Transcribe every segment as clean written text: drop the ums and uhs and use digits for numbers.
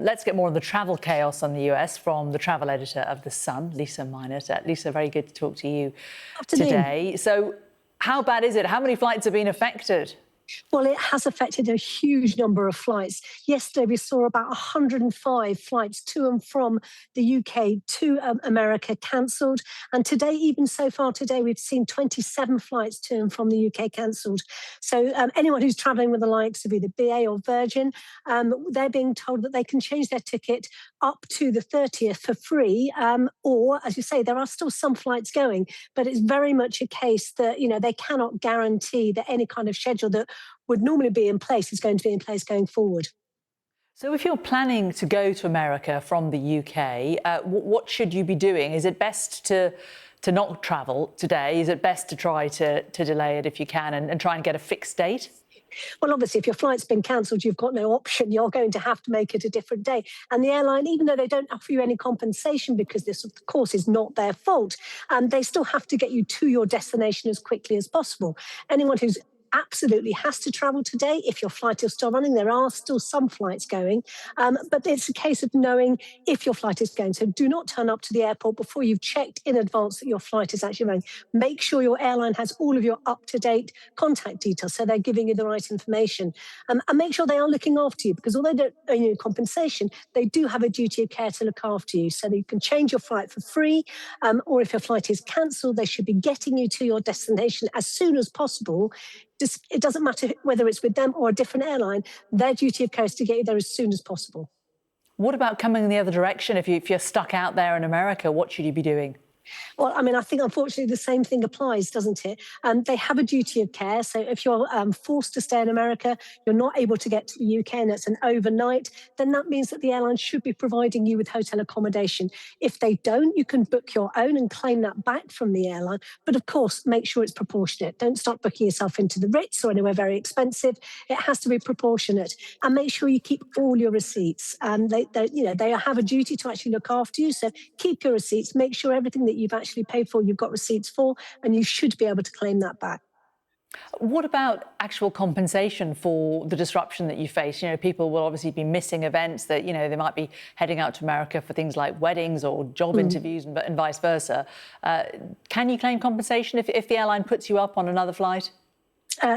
Let's get more on the travel chaos on the US from the travel editor of The Sun, Lisa Minot. Lisa, very good to talk to you today. So how bad is it? How many flights have been affected? Well, it has affected a huge number of flights. Yesterday, we saw about 105 flights to and from the UK to America cancelled. And today, even so far today, we've seen 27 flights to and from the UK cancelled. So anyone who's travelling with the likes of either BA or Virgin, they're being told that they can change their ticket up to the 30th for free. Or, as you say, there are still some flights going, but it's very much a case that, they cannot guarantee that any kind of schedule that would normally be in place is going to be in place going forward. So if you're planning to go to America from the UK, what should you be doing? Is it best to not travel today? Is it best to try to delay it if you can and try and get a fixed date? Well, obviously, if your flight's been cancelled, you've got no option. You're going to have to make it a different day. And the airline, even though they don't offer you any compensation because this, of course, is not their fault, they still have to get you to your destination as quickly as possible. Anyone who's absolutely has to travel today. If your flight is still running, there are still some flights going, but it's a case of knowing if your flight is going. So do not turn up to the airport before you've checked in advance that your flight is actually running. Make sure your airline has all of your up-to-date contact details so they're giving you the right information, and make sure they are looking after you, because although they don't owe you compensation, they do have a duty of care to look after you, so that you can change your flight for free, or if your flight is cancelled, they should be getting you to your destination as soon as possible. It doesn't matter whether it's with them or a different airline, their duty of care is to get you there as soon as possible. What about coming in the other direction? If you're stuck out there in America, what should you be doing? Well, I mean, I think, unfortunately, the same thing applies, doesn't it? They have a duty of care. So if you're forced to stay in America, you're not able to get to the UK and it's an overnight, then that means that the airline should be providing you with hotel accommodation. If they don't, you can book your own and claim that back from the airline. But of course, make sure it's proportionate. Don't start booking yourself into the Ritz or anywhere very expensive. It has to be proportionate. And make sure you keep all your receipts. They have a duty to actually look after you. So keep your receipts. Make sure everything that you've actually paid for, you've got receipts for, and you should be able to claim that back. What about actual compensation for the disruption that you face? People will obviously be missing events that, they might be heading out to America for things like weddings or job interviews and vice versa. Can you claim compensation if the airline puts you up on another flight?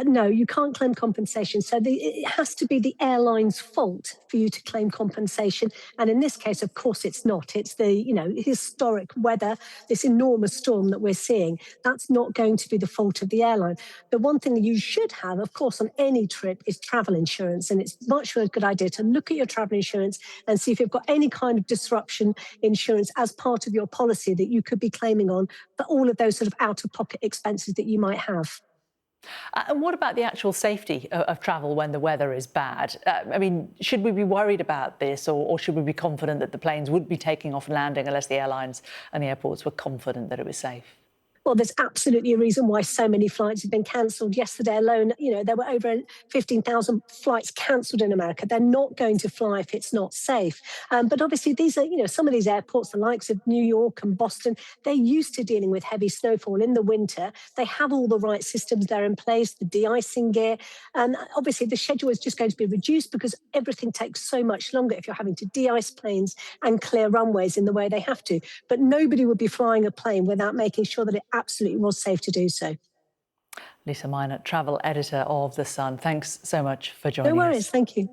No, you can't claim compensation. So it has to be the airline's fault for you to claim compensation. And in this case, of course, it's not. It's the, historic weather, this enormous storm that we're seeing. That's not going to be the fault of the airline. The one thing that you should have, of course, on any trip is travel insurance. And it's much more a good idea to look at your travel insurance and see if you've got any kind of disruption insurance as part of your policy that you could be claiming on for all of those sort of out-of-pocket expenses that you might have. And what about the actual safety of travel when the weather is bad? Should we be worried about this, or should we be confident that the planes would be taking off and landing unless the airlines and the airports were confident that it was safe? Well, there's absolutely a reason why so many flights have been cancelled. Yesterday alone, there were over 15,000 flights cancelled in America. They're not going to fly if it's not safe. But obviously, these are, some of these airports, the likes of New York and Boston, they're used to dealing with heavy snowfall in the winter. They have all the right systems there in place, the de-icing gear. And obviously, the schedule is just going to be reduced because everything takes so much longer if you're having to de-ice planes and clear runways in the way they have to. But nobody would be flying a plane without making sure that it absolutely was safe to do so. Lisa Minot, travel editor of The Sun. Thanks so much for joining us. No worries, thank you.